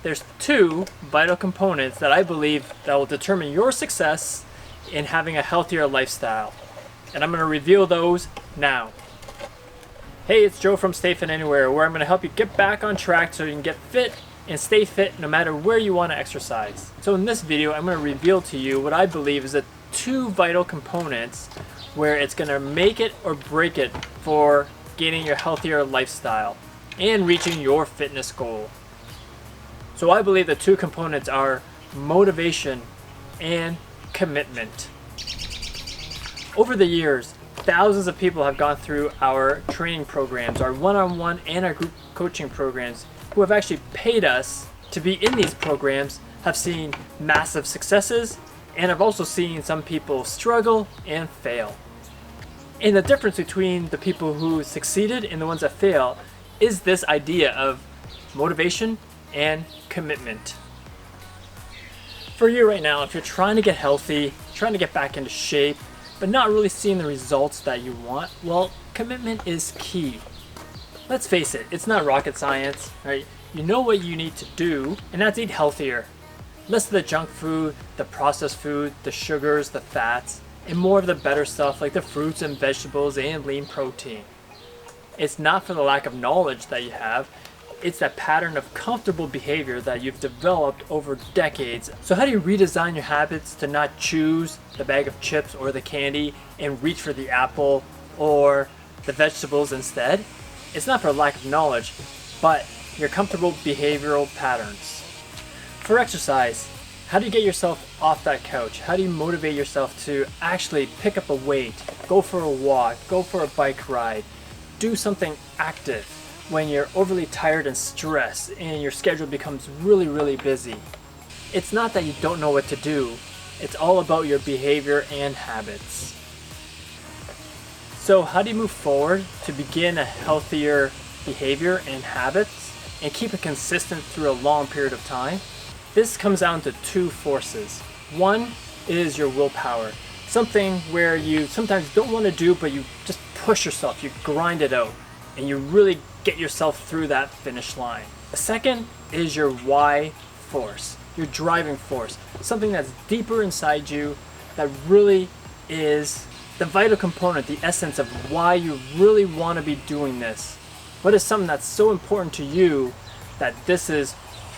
there's two vital components that I believe that will determine your success in having a healthier lifestyle. And I'm going to reveal those now. Hey, it's Joe from StayFitAnywhere, where I'm going to help you get back on track so you can get fit and stay fit no matter where you want to exercise. So in this video, I'm going to reveal to you what I believe is the two vital components where it's going to make it or break it for gaining a healthier lifestyle and reaching your fitness goal. So I believe the two components are motivation and commitment. Over the years, thousands of people have gone through our training programs, our one-on-one and our group coaching programs, who have actually paid us to be in these programs, have seen massive successes, and have also seen some people struggle and fail. And the difference between the people who succeeded and the ones that fail is this idea of motivation and commitment. For you right now, if you're trying to get healthy, trying to get back into shape, but not really seeing the results that you want, well, commitment is key. Let's face it, it's not rocket science, right? You know what you need to do, and that's eat healthier. Less of the junk food, the processed food, the sugars, the fats, and more of the better stuff like the fruits and vegetables and lean protein. It's not for the lack of knowledge that you have, it's that pattern of comfortable behavior that you've developed over decades. So how do you redesign your habits to not choose the bag of chips or the candy and reach for the apple or the vegetables instead? It's not for lack of knowledge, but your comfortable behavioral patterns. For exercise, how do you get yourself off that couch? How do you motivate yourself to actually pick up a weight, go for a walk, go for a bike ride, do something active when you're overly tired and stressed and your schedule becomes really busy? It's not that you don't know what to do, it's all about your behavior and habits. So how do you move forward to begin a healthier behavior and habits and keep it consistent through a long period of time? This comes down to two forces. One is your willpower, something where you sometimes don't want to do, but you just push yourself, you grind it out, and you really get yourself through that finish line. The second is your why force, your driving force, something that's deeper inside you that really is the vital component, the essence of why you really want to be doing this. What is something that's so important to you that this is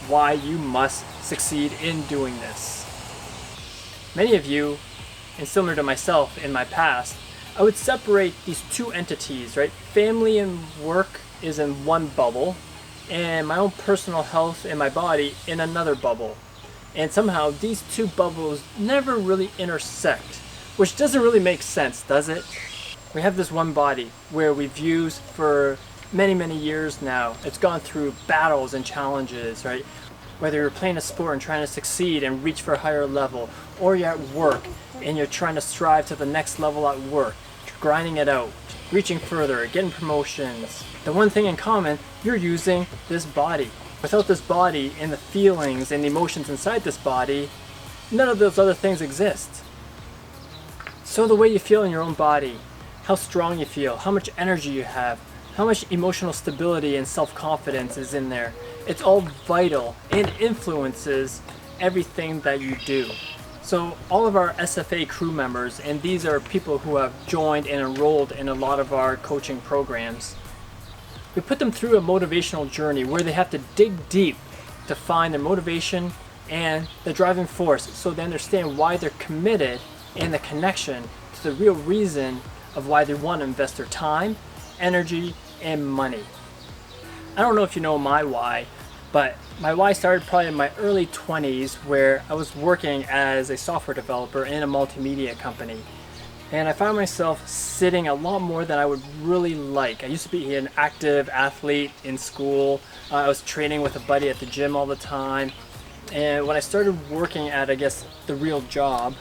why you must succeed in doing this? Many of you, and similar to myself in my past, I would separate these two entities, right? Family and work is in one bubble, and my own personal health and my body in another bubble. And somehow these two bubbles never really intersect, which doesn't really make sense, does it? We have this one body where we've used for many years now. It's gone through battles and challenges, right? Whether you're playing a sport and trying to succeed and reach for a higher level, or you're at work and you're trying to strive to the next level at work, grinding it out, reaching further, getting promotions. The one thing in common, you're using this body. Without this body and the feelings and the emotions inside this body, none of those other things exist. So the way you feel in your own body, how strong you feel, how much energy you have, how much emotional stability and self-confidence is in there, it's all vital and influences everything that you do. So all of our SFA crew members, and these are people who have joined and enrolled in a lot of our coaching programs, we put them through a motivational journey where they have to dig deep to find their motivation and the driving force so they understand why they're committed and the connection to the real reason of why they want to invest their time, energy, and money. I don't know if you know my why, but my why started probably in my early 20s where I was working as a software developer in a multimedia company. And I found myself sitting a lot more than I would really like. I used to be an active athlete in school. I was training with a buddy at the gym all the time. And when I started working at, I guess, the real job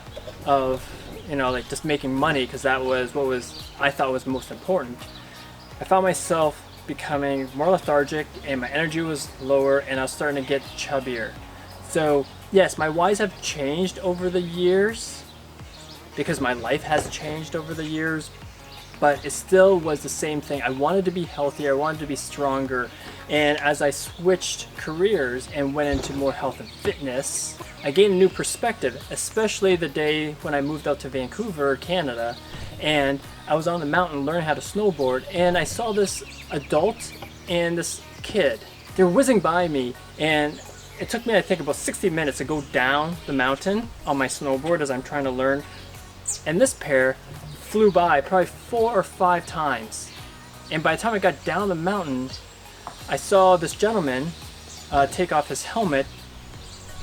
of, like just making money, because that was what I thought was most important, I found myself becoming more lethargic and my energy was lower and I was starting to get chubbier. So yes, my whys have changed over the years because my life has changed over the years, but it still was the same thing. I wanted to be healthier, I wanted to be stronger, and as I switched careers and went into more health and fitness, I gained a new perspective, especially the day when I moved out to Vancouver, Canada, and I was on the mountain learning how to snowboard, and I saw this adult and this kid. They were whizzing by me, and it took me, I think, about 60 minutes to go down the mountain on my snowboard as I'm trying to learn. And this pair flew by probably 4 or 5 times. And by the time I got down the mountain, I saw this gentleman take off his helmet,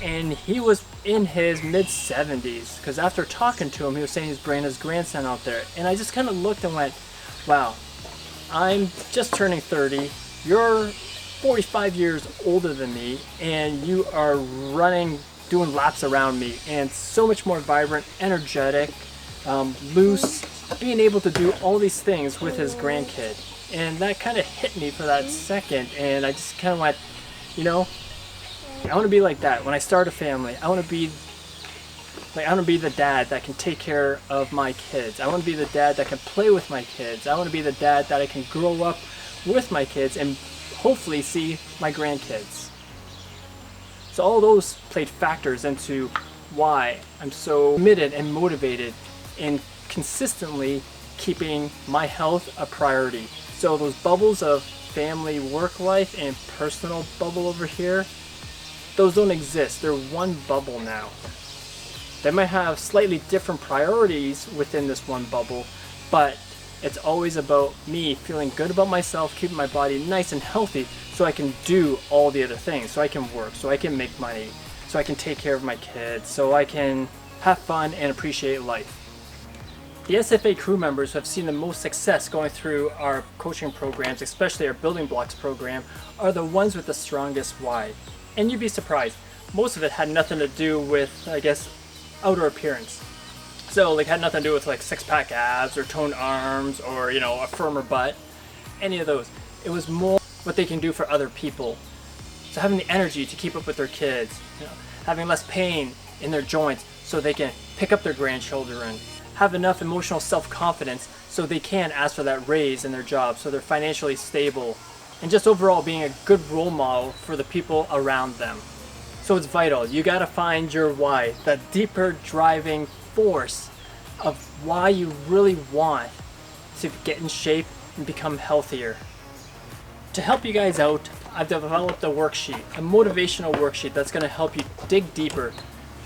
and he was in his mid-70s, because after talking to him, he was saying he's bringing his grandson out there. And I just kind of looked and went, wow, I'm just turning 30, you're 45 years older than me, and you are running, doing laps around me, and so much more vibrant, energetic, loose, being able to do all these things with his grandkid. And that kind of hit me for that second, and I just kind of went, you know, I want to be like that. When I start a family, I want to be the dad that can take care of my kids. I want to be the dad that can play with my kids. I want to be the dad that I can grow up with my kids and hopefully see my grandkids. So all those played factors into why I'm so committed and motivated in consistently keeping my health a priority. So those bubbles of family, work life, and personal bubble over here, those don't exist. They're one bubble now. They might have slightly different priorities within this one bubble, but it's always about me feeling good about myself, keeping my body nice and healthy so I can do all the other things. So I can work, so I can make money, so I can take care of my kids, so I can have fun and appreciate life. The SFA crew members who have seen the most success going through our coaching programs, especially our building blocks program, are the ones with the strongest why. And you'd be surprised, most of it had nothing to do with, I guess, outer appearance. So like had nothing to do with like six-pack abs or toned arms or, you know, a firmer butt, any of those. It was more what they can do for other people. So having the energy to keep up with their kids, you know, having less pain in their joints so they can pick up their grandchildren, have enough emotional self-confidence so they can ask for that raise in their job, so they're financially stable, and just overall being a good role model for the people around them. So it's vital. You gotta find your why, that deeper driving force of why you really want to get in shape and become healthier. To help you guys out, I've developed a worksheet, a motivational worksheet that's gonna help you dig deeper,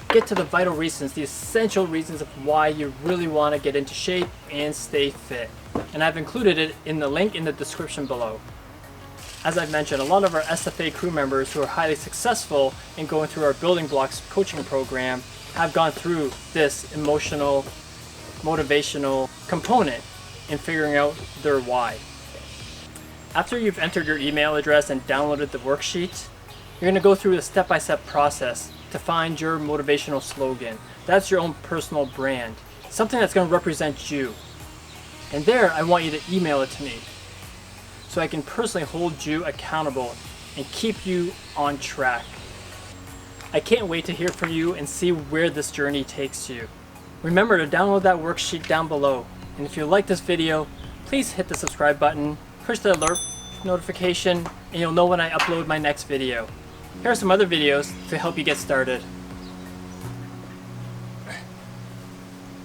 get to the vital reasons, the essential reasons of why you really wanna get into shape and stay fit. And I've included it in the link in the description below. As I've mentioned, a lot of our SFA crew members who are highly successful in going through our building blocks coaching program have gone through this emotional, motivational component in figuring out their why. After you've entered your email address and downloaded the worksheet, you're going to go through the step-by-step process to find your motivational slogan. That's your own personal brand, something that's going to represent you. And there, I want you to email it to me, so I can personally hold you accountable and keep you on track. I can't wait to hear from you and see where this journey takes you. Remember to download that worksheet down below. And if you like this video, please hit the subscribe button, push the alert notification, and you'll know when I upload my next video. Here are some other videos to help you get started.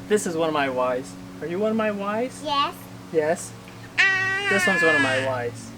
This is one of my whys. Are you one of my whys? Yes. Yes? This one's one of my whys.